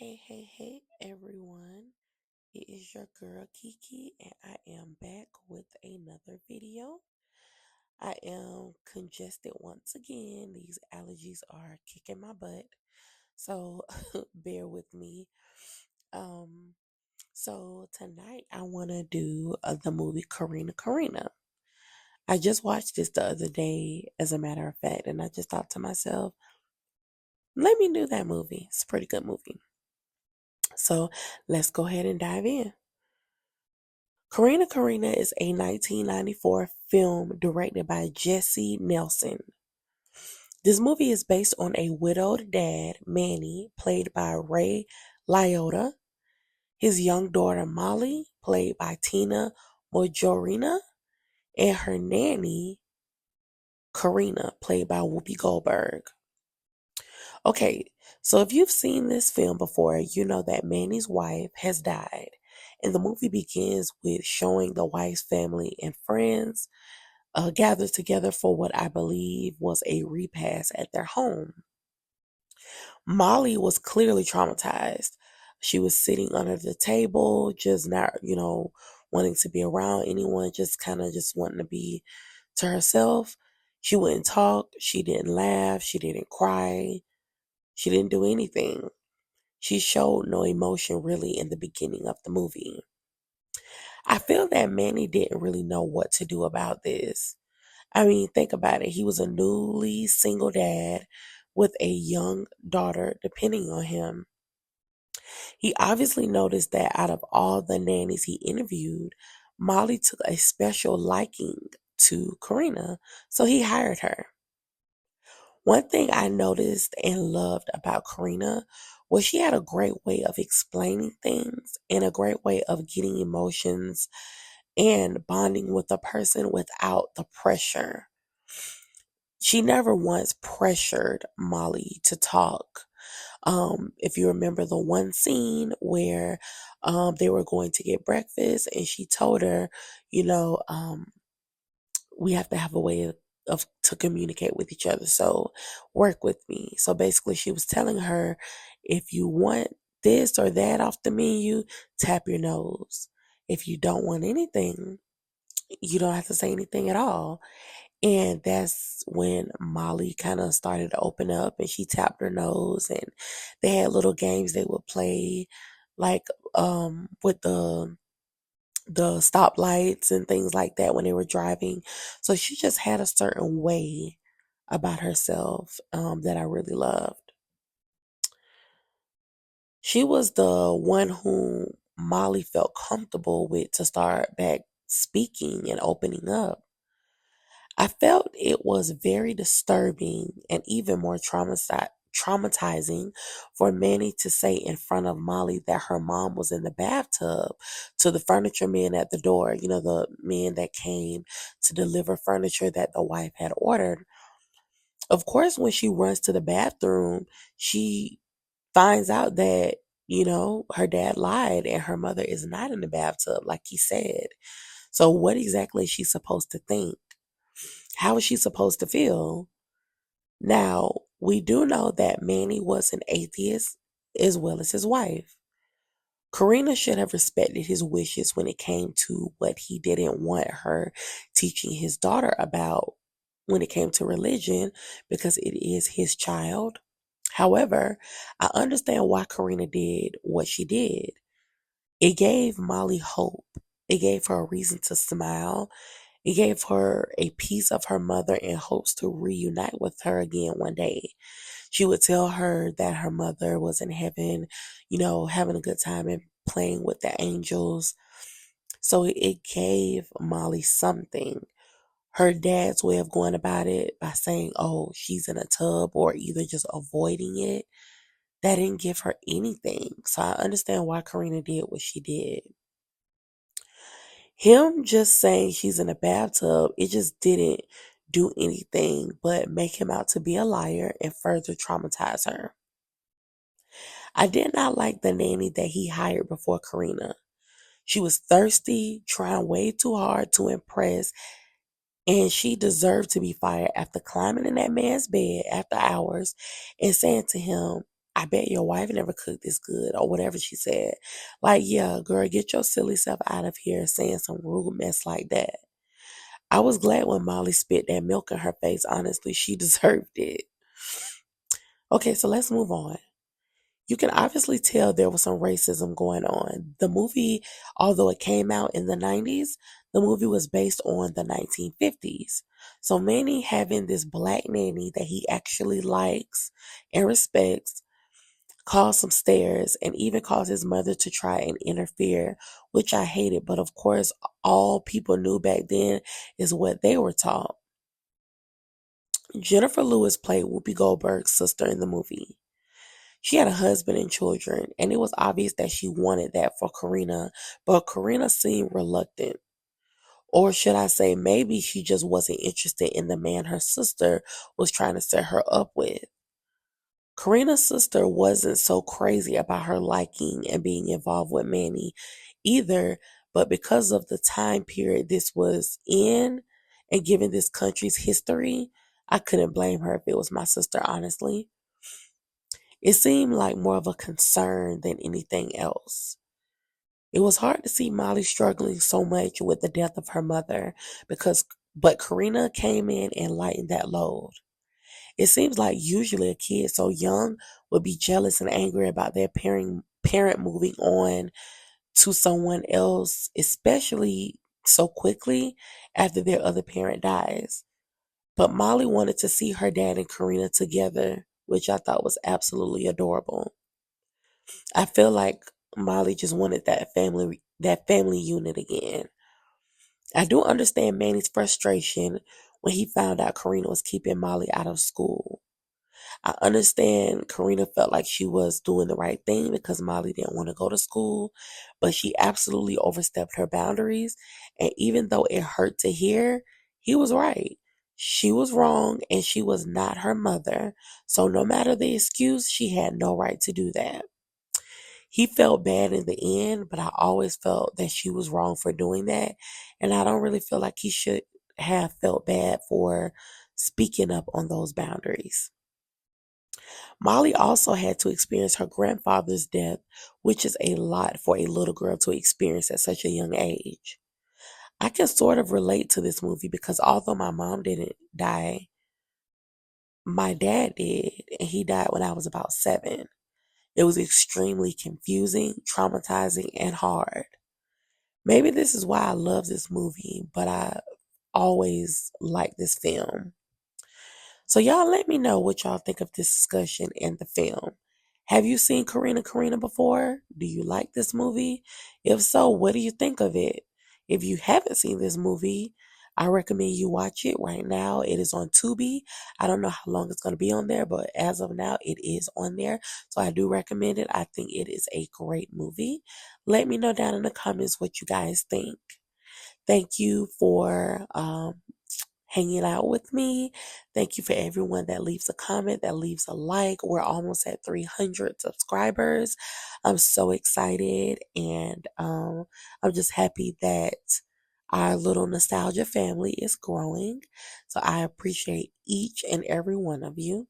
Hey, everyone. It is your girl Kiki, and I am back with another video. I am congested once again. These allergies are kicking my butt, so bear with me. Um, so tonight I want to do the movie Corrina. I just watched this the other day, as a matter of fact, and I just thought to myself, let me do that movie. It's a pretty good movie. So let's go ahead and dive in. Corrina is a 1994 film directed by Jesse Nelson. This movie is based on a widowed dad, Manny, played by Ray Liotta, his young daughter, Molly, played by Tina Majorina, and her nanny, Corrina, played by Whoopi Goldberg. Okay, so if you've seen this film before, you know that Manny's wife has died. And the movie begins with showing the wife's family and friends gathered together for what I believe was a repast at their home. Molly was clearly traumatized. She was sitting under the table, just not, wanting to be around anyone, just kind of just wanting to be to herself. She wouldn't talk. She didn't laugh. She didn't cry. She didn't do anything. She showed no emotion really in the beginning of the movie. I feel that Manny didn't really know what to do about this. I mean, think about it. He was a newly single dad with a young daughter depending on him. He obviously noticed that out of all the nannies he interviewed, Molly took a special liking to Corrina, so he hired her. One thing I noticed and loved about Corrina was she had a great way of explaining things and a great way of getting emotions and bonding with a person without the pressure. She never once pressured Molly to talk. If you remember the one scene where they were going to get breakfast and she told her, you know, we have to have a way of to communicate with each other. So work with me. So basically she was telling her, if you want this or that off the menu, tap your nose. If you don't want anything, you don't have to say anything at all. And that's when Molly kind of started to open up and she tapped her nose and they had little games they would play like with the stoplights and things like that when they were driving. So she just had a certain way about herself that I really loved. She was the one who Molly felt comfortable with to start back speaking and opening up. I felt it was very disturbing and even more traumatizing for Manny to say in front of Molly that her mom was in the bathtub to the furniture man at the door, the man that came to deliver furniture that the wife had ordered. Of course, when she runs to the bathroom, she finds out that, her dad lied and her mother is not in the bathtub like he said. So, what exactly is she supposed to think? How is she supposed to feel? Now, we do know that Manny was an atheist as well as his wife. Corrina should have respected his wishes when it came to what he didn't want her teaching his daughter about when it came to religion because it is his child. However, I understand why Corrina did what she did. It gave Molly hope. It gave her a reason to smile. It gave her a piece of her mother and hopes to reunite with her again one day. She would tell her that her mother was in heaven, having a good time and playing with the angels. So it gave Molly something. Her dad's way of going about it by saying, oh, she's in a tub or either just avoiding it, that didn't give her anything. So I understand why Corrina did what she did. Him just saying she's in a bathtub, it just didn't do anything but make him out to be a liar and further traumatize her. I did not like the nanny that he hired before Corrina. She was thirsty, trying way too hard to impress, and she deserved to be fired after climbing in that man's bed after hours and saying to him, I bet your wife never cooked this good, or whatever she said. Like, yeah, girl, get your silly self out of here saying some rude mess like that. I was glad when Molly spit that milk in her face. Honestly, she deserved it. Okay, so let's move on. You can obviously tell there was some racism going on. The movie, although it came out in the 90s, the movie was based on the 1950s. So Manny having this black nanny that he actually likes and respects caused some stares and even caused his mother to try and interfere, which I hated. But of course, all people knew back then is what they were taught. Jennifer Lewis played Whoopi Goldberg's sister in the movie. She had a husband and children, and it was obvious that she wanted that for Corrina, but Corrina seemed reluctant. Or should I say, maybe she just wasn't interested in the man her sister was trying to set her up with. Corrina's sister wasn't so crazy about her liking and being involved with Manny either, but because of the time period this was in and given this country's history, I couldn't blame her if it was my sister, honestly. It seemed like more of a concern than anything else. It was hard to see Molly struggling so much with the death of her mother because but Corrina came in and lightened that load. It seems like usually a kid so young would be jealous and angry about their parent moving on to someone else, especially so quickly after their other parent dies. But Molly wanted to see her dad and Corrina together, which I thought was absolutely adorable. I feel like Molly just wanted that family unit again. I do understand Manny's frustration when he found out Karina was keeping Molly out of school. I understand Karina felt like she was doing the right thing because Molly didn't want to go to school, but she absolutely overstepped her boundaries. And even though it hurt to hear, he was right. She was wrong and she was not her mother. So no matter the excuse, she had no right to do that. He felt bad in the end, but I always felt that she was wrong for doing that. And I don't really feel like he should have felt bad for speaking up on those boundaries. Molly also had to experience her grandfather's death, which is a lot for a little girl to experience at such a young age. I can sort of relate to this movie because although my mom didn't die, my dad did, and he died when I was about 7. It was extremely confusing, traumatizing, and hard. Maybe this is why I love this movie, but I always like this film. So y'all let me know what y'all think of this discussion and the film. Have you seen Corrina before? Do you like this movie? If so, what do you think of it? If you haven't seen this movie, I recommend you watch it right now. It is on Tubi. I don't know how long it's going to be on there, but as of now, it is on there. So I do recommend it. I think it is a great movie. Let me know down in the comments what you guys think. Thank you for hanging out with me. Thank you for everyone that leaves a comment, that leaves a like. We're almost at 300 subscribers. I'm so excited and I'm just happy that our little nostalgia family is growing. So I appreciate each and every one of you.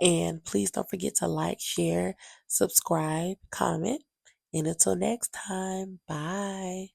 And please don't forget to like, share, subscribe, comment. And until next time, bye.